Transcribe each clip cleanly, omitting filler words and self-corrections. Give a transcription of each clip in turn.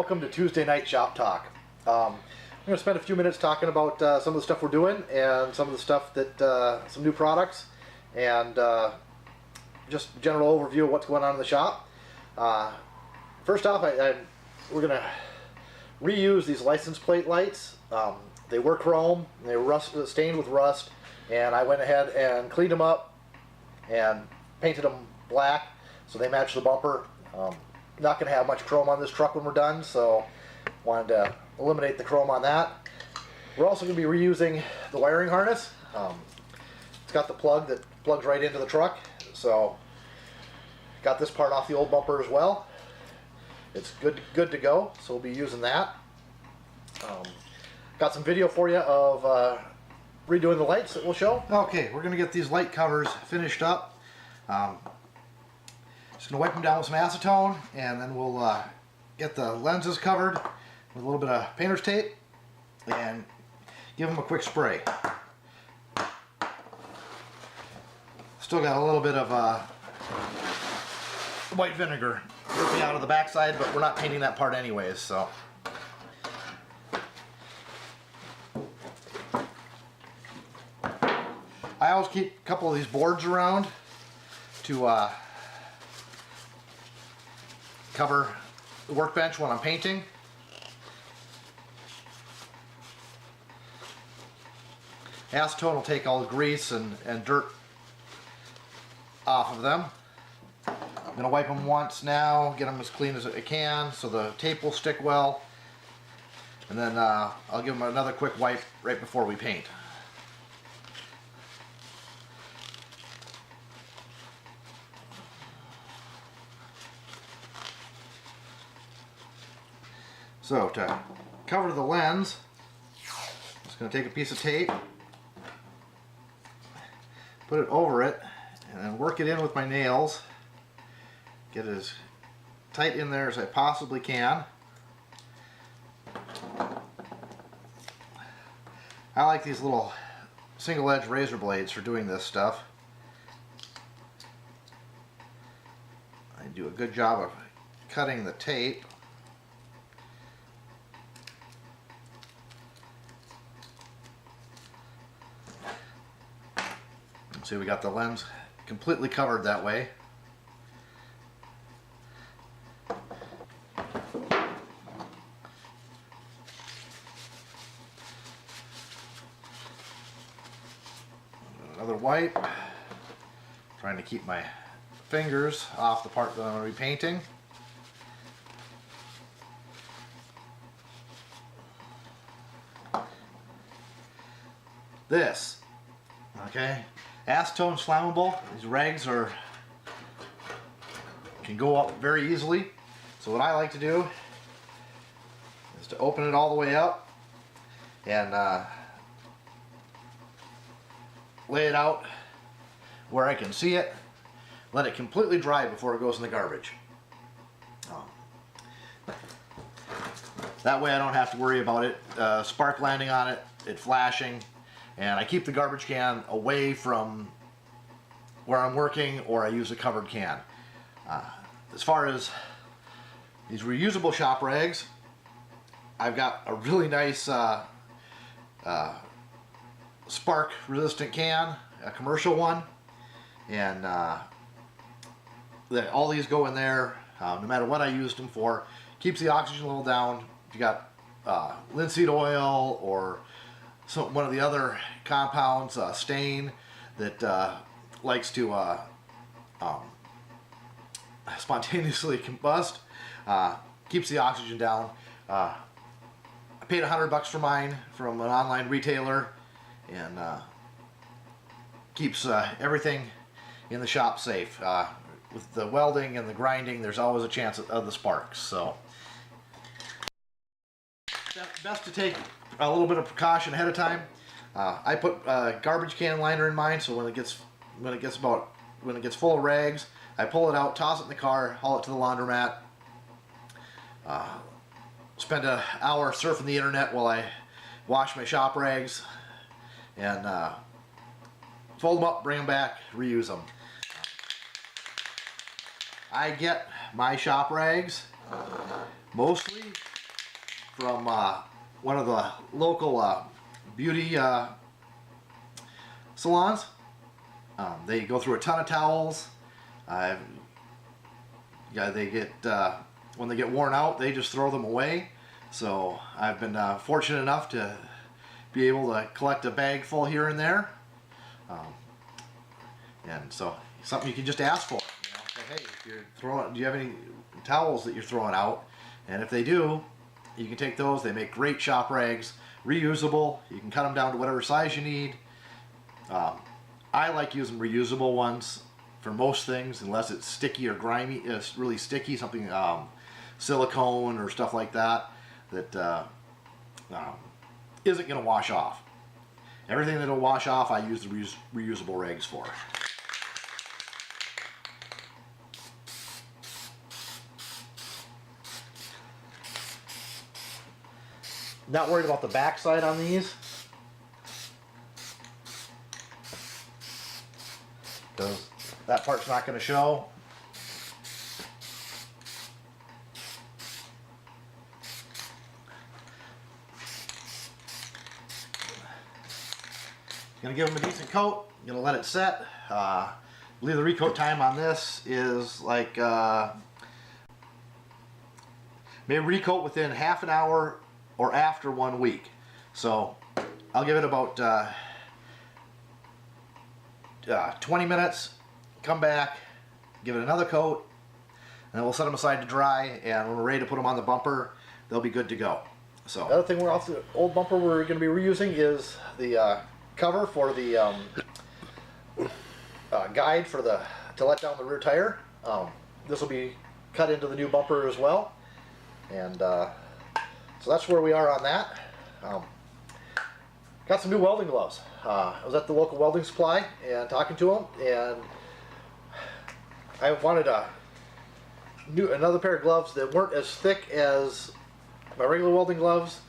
welcome to Tuesday Night Shop Talk. I'm going to spend a few minutes talking about some of the stuff we're doing and some of the stuff that, some new products, and just a general overview of what's going on in the shop. First off, we're going to reuse these license plate lights. They were chrome, they were stained with rust, and I went ahead and cleaned them up and painted them black so they match the bumper. Not going to have much chrome on this truck when we're done, so wanted to eliminate the chrome on that. We're also going to be reusing the wiring harness. It's got the plug that plugs right into the truck, so got this part off the old bumper as well. It's good to go, so we'll be using that. Got some video for you of redoing the lights that we'll show. Okay, we're going to get these light covers finished up. Just going to wipe them down with some acetone, and then we'll get the lenses covered with a little bit of painter's tape and give them a quick spray. Still got a little bit of white vinegar dripping out of the backside, but we're not painting that part anyways, so. I always keep a couple of these boards around to cover the workbench when I'm painting. Acetone will take all the grease and dirt off of them. I'm going to wipe them once now, get them as clean as I can so the tape will stick well, and then I'll give them another quick wipe right before we paint. So to cover the lens, I'm just going to take a piece of tape, put it over it, and then work it in with my nails. Get it as tight in there as I possibly can. I like these little single edge razor blades for doing this stuff. I do a good job of cutting the tape. See, we got the lens completely covered that way. Another wipe. Trying to keep my fingers off the part that I'm going to be painting. This, okay? Acetone's flammable. These rags can go up very easily. So what I like to do is to open it all the way up and lay it out where I can see it. Let it completely dry before it goes in the garbage. That way I don't have to worry about it spark landing on it, it flashing. And I keep the garbage can away from where I'm working, or I use a covered can. As far as these reusable shop rags, I've got a really nice spark resistant can, a commercial one, and all these go in there no matter what I used them for. Keeps the oxygen level down. If you got linseed oil or one of the other compounds, stain, that likes to spontaneously combust, keeps the oxygen down. I paid $100 for mine from an online retailer, and keeps everything in the shop safe. With the welding and the grinding, there's always a chance of the sparks. So best to take a little bit of precaution ahead of time. I put a garbage can liner in mine, so when it gets full of rags, I pull it out, toss it in the car, haul it to the laundromat. Spend an hour surfing the internet while I wash my shop rags, and fold them up, bring them back, reuse them. I get my shop rags mostly from one of the local beauty salons. They go through a ton of towels. They get when they get worn out, they just throw them away. So I've been fortunate enough to be able to collect a bag full here and there, and so something you can just ask for. You know, say, hey, if you're throwing, do you have any towels that you're throwing out? And if they do, you can take those. They make great shop rags, reusable. You can cut them down to whatever size you need. I like using reusable ones for most things, unless it's sticky or grimy. It's really sticky, something silicone or stuff like that isn't going to wash off. Everything that'll wash off, I use the reusable rags for. Not worried about the backside on these, because that part's not going to show. Gonna give them a decent coat. Gonna let it set. I believe the recoat time on this is like maybe recoat within half an hour or after 1 week. So I'll give it about 20 minutes. Come back, give it another coat, and then we'll set them aside to dry. And when we're ready to put them on the bumper, they'll be good to go. So the other thing, we're off the old bumper we're going to be reusing is the cover for the guide for to let down the rear tire. This will be cut into the new bumper as well, and so that's where we are on that. Got some new welding gloves. I was at the local welding supply and talking to them, and I wanted another pair of gloves that weren't as thick as my regular welding gloves.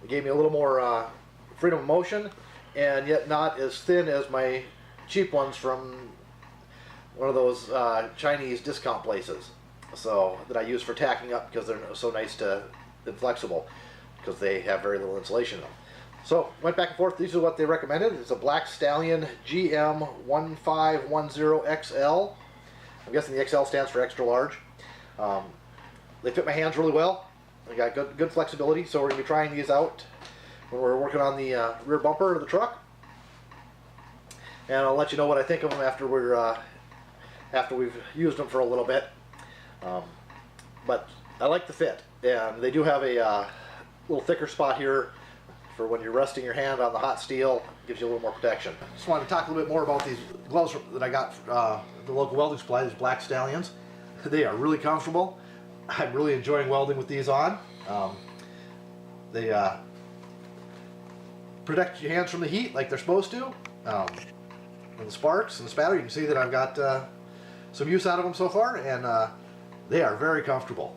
It gave me a little more freedom of motion, and yet not as thin as my cheap ones from one of those Chinese discount places. So that I use for tacking up, because they're so nice and flexible, because they have very little insulation in them. So went back and forth. These are what they recommended. It's a Black Stallion GM 1510XL. I'm guessing the XL stands for extra large. They fit my hands really well. They got good flexibility. So we're going to be trying these out when we're working on the rear bumper of the truck. And I'll let you know what I think of them after we've used them for a little bit. But I like the fit, and they do have a little thicker spot here for when you're resting your hand on the hot steel. Gives you a little more protection. Just wanted to talk a little bit more about these gloves that I got at the local welding supply, these Black Stallions. They are really comfortable. I'm really enjoying welding with these on. They protect your hands from the heat like they're supposed to. And the sparks and the spatter, you can see that I've got some use out of them so far, and they are very comfortable.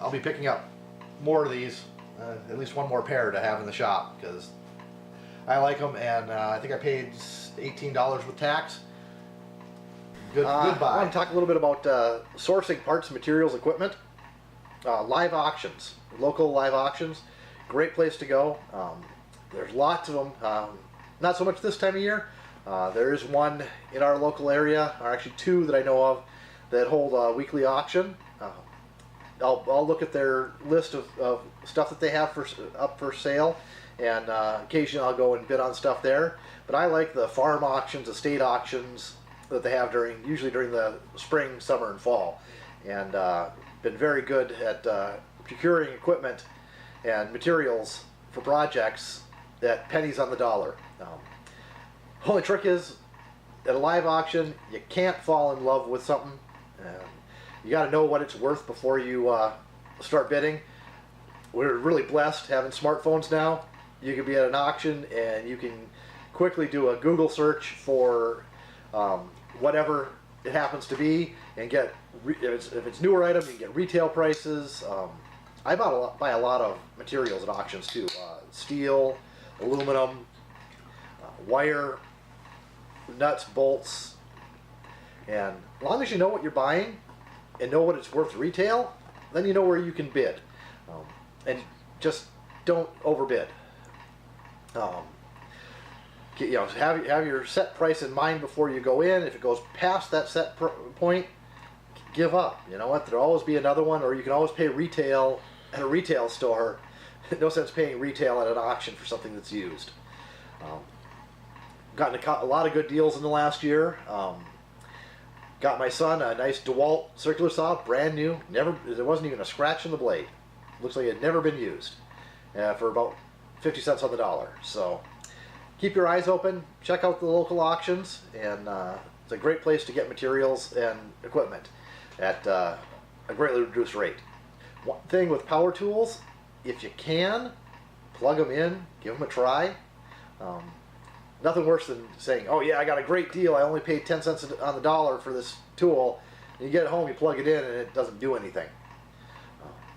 I'll be picking up more of these, at least one more pair to have in the shop, because I like them, and I think I paid $18 with tax. Good buy. I want to talk a little bit about sourcing parts, materials, equipment. Live auctions, local live auctions, great place to go. There's lots of them. Not so much this time of year. There is one in our local area, or actually two that I know of, that hold a weekly auction. I'll look at their list of stuff that they have up for sale, and occasionally I'll go and bid on stuff there. But I like the farm auctions, estate auctions that they have usually during the spring, summer, and fall, and been very good at procuring equipment and materials for projects at pennies on the dollar. Only trick is, at a live auction, you can't fall in love with something. You got to know what it's worth before you start bidding. We're really blessed having smartphones now. You can be at an auction and you can quickly do a Google search for whatever it happens to be, and get if it's newer item, you can get retail prices. I buy a lot of materials at auctions too: steel, aluminum, wire, nuts, bolts, and as long as you know what you're buying and know what it's worth retail, then you know where you can bid. And just don't overbid. Have your set price in mind before you go in. If it goes past that set point, give up. You know what? There'll always be another one, or you can always pay retail at a retail store. No sense paying retail at an auction for something that's used. Gotten a lot of good deals in the last year. Got my son a nice DeWalt circular saw, brand new. There wasn't even a scratch in the blade. Looks like it had never been used, for about 50 cents on the dollar. So keep your eyes open. Check out the local auctions, and it's a great place to get materials and equipment at a greatly reduced rate. One thing with power tools, if you can, plug them in, give them a try. Nothing worse than saying, oh yeah, I got a great deal, I only paid 10 cents on the dollar for this tool, and you get it home, you plug it in, and it doesn't do anything.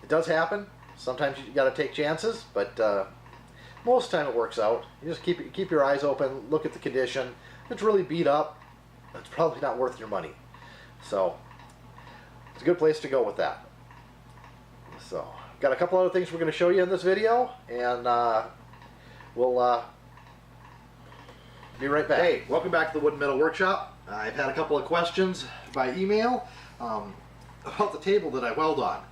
It does happen. Sometimes you got to take chances, but most of the time it works out. You just keep your eyes open, look at the condition. If it's really beat up, it's probably not worth your money. So it's a good place to go with that. So got a couple other things we're going to show you in this video, and we'll be right back. Hey, welcome back to the Wood and Metal Workshop. I've had a couple of questions by email about the table that I weld on.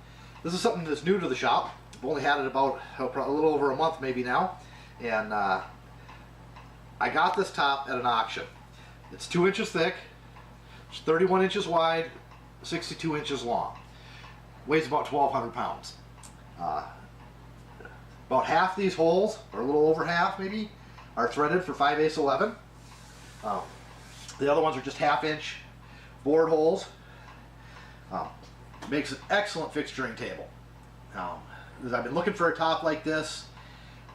This is something that's new to the shop. I've only had it about a little over a month maybe now, and I got this top at an auction. It's 2 inches thick, it's 31 inches wide, 62 inches long. Weighs about 1,200 pounds. About half these holes, or a little over half maybe, are threaded for 5/8 11. The other ones are just 1/2 inch bored holes. Makes an excellent fixturing table. I've been looking for a top like this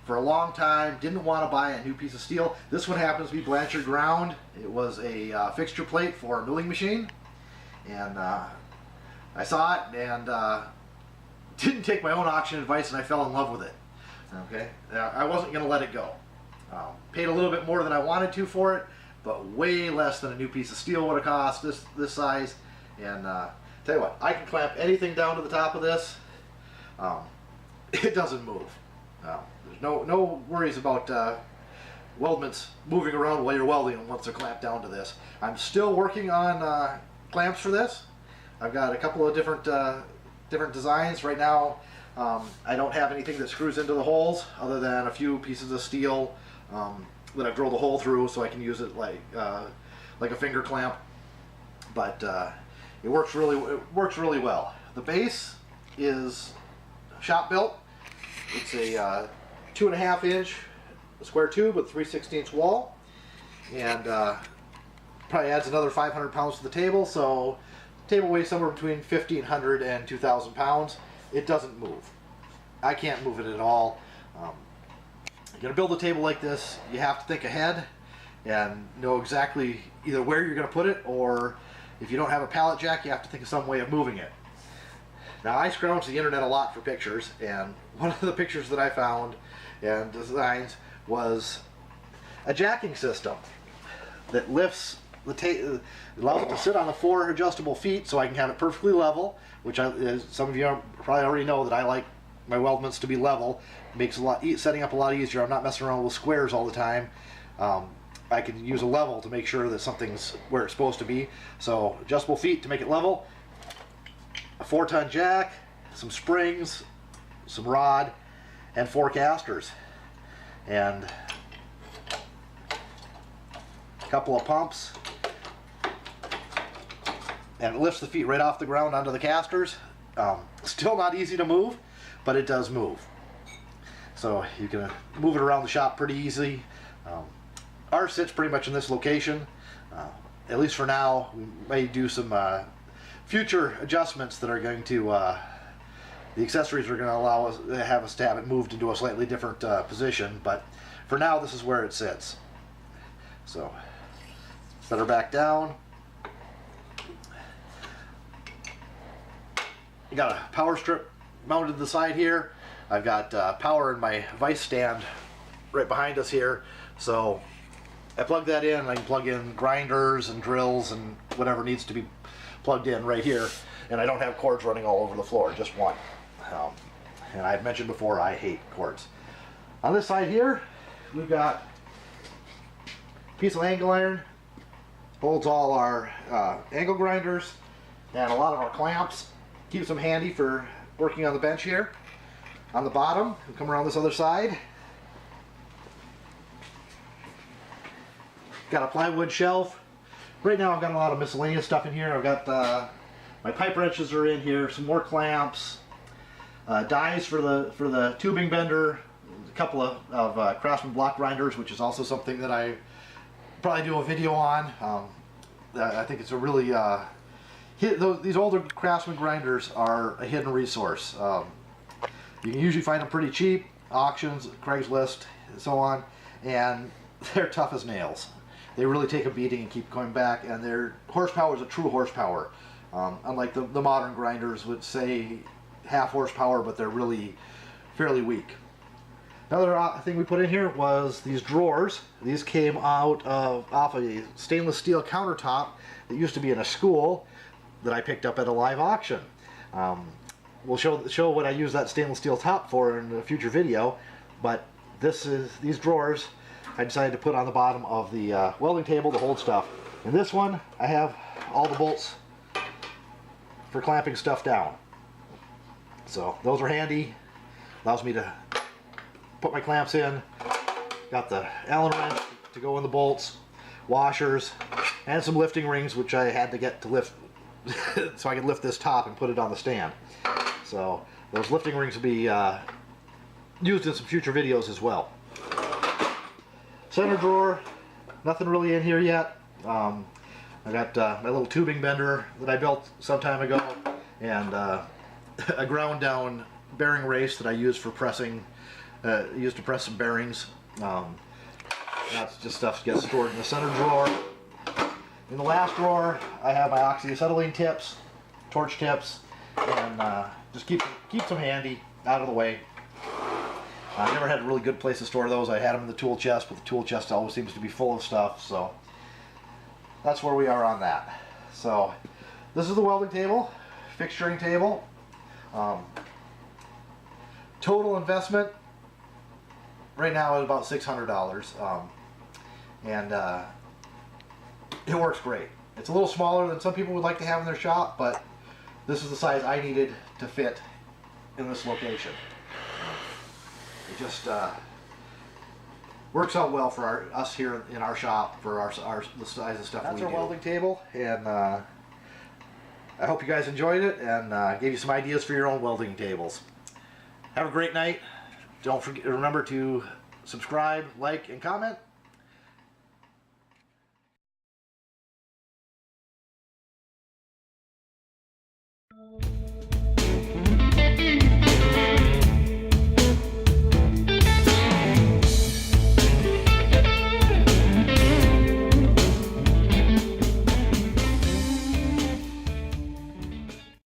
for a long time. Didn't want to buy a new piece of steel. This one happens to be Blanchard ground. It was a fixture plate for a milling machine, and I saw it and didn't take my own auction advice, and I fell in love with it. Okay, I wasn't going to let it go. Paid a little bit more than I wanted to for it, but way less than a new piece of steel would have cost this size. And tell you what, I can clamp anything down to the top of this. It doesn't move. There's no worries about weldments moving around while you're welding once they're clamped down to this. I'm still working on clamps for this. I've got a couple of different designs right now. I don't have anything that screws into the holes other than a few pieces of steel that I've drilled a hole through so I can use it like a finger clamp. But it works really well. The base is shop built. It's a 2.5 inch square tube with 3/16 wall, and probably adds another 500 pounds to the table. So the table weighs somewhere between 1,500 and 2,000 pounds. It doesn't move. I can't move it at all. You're going to build a table like this, you have to think ahead and know exactly either where you're going to put it, or if you don't have a pallet jack, you have to think of some way of moving it. Now, I scrounged the internet a lot for pictures, and one of the pictures that I found and designs was a jacking system that lifts the table, allows it to sit on the 4 adjustable feet so I can have it perfectly level, which some of you probably already know that I like my weldments to be level. Makes setting up a lot easier. I'm not messing around with squares all the time. I can use a level to make sure that something's where it's supposed to be. So adjustable feet to make it level, a 4-ton jack, some springs, some rod, and 4 casters, and a couple of pumps, and it lifts the feet right off the ground onto the casters. Still not easy to move, but it does move. So you can move it around the shop pretty easily. Ours sits pretty much in this location, at least for now. We may do some future adjustments that are going to, the accessories are going to allow us to have it moved into a slightly different position, but for now this is where it sits. So set her back down. You got a power strip mounted to the side here. I've got power in my vise stand right behind us here, so I plug that in, and I can plug in grinders and drills and whatever needs to be plugged in right here, and I don't have cords running all over the floor, just one. And I've mentioned before, I hate quartz. On this side here, we've got a piece of angle iron. Holds all our angle grinders and a lot of our clamps. Keeps them handy for working on the bench here. On the bottom, we come around this other side. Got a plywood shelf. Right now I've got a lot of miscellaneous stuff in here. I've got my pipe wrenches are in here, some more clamps, dies for the tubing bender, a couple of Craftsman block grinders, which is also something that I probably do a video on. I think it's a really these older Craftsman grinders are a hidden resource. You can usually find them pretty cheap, auctions, Craigslist, and so on, and they're tough as nails. They really take a beating and keep coming back, and their horsepower is a true horsepower. Unlike the modern grinders would say half horsepower, but they're really fairly weak. Another thing we put in here was these drawers. These came out off a stainless steel countertop that used to be in a school that I picked up at a live auction. We'll show what I use that stainless steel top for in a future video, but these drawers I decided to put on the bottom of the welding table to hold stuff. In this one, I have all the bolts for clamping stuff down. So those are handy. Allows me to put my clamps in. Got the Allen wrench to go in the bolts, washers, and some lifting rings, which I had to get to lift so I could lift this top and put it on the stand. So those lifting rings will be used in some future videos as well. Center drawer, nothing really in here yet. I got my little tubing bender that I built some time ago, and a ground down bearing race that I use for pressing, used to press some bearings. That's just stuff that gets stored in the center drawer. In the last drawer, I have my oxyacetylene tips, torch tips, and just keep them handy, out of the way. I never had a really good place to store those. I had them in the tool chest, but the tool chest always seems to be full of stuff, so that's where we are on that. So this is the welding table, fixturing table. Total investment right now is about $600, and it works great. It's a little smaller than some people would like to have in their shop, but this is the size I needed to fit in this location. It just works out well for us here in our shop for the size of stuff we do. That's our welding table, and I hope you guys enjoyed it and gave you some ideas for your own welding tables. Have a great night. Don't forget, remember to subscribe, like, and comment.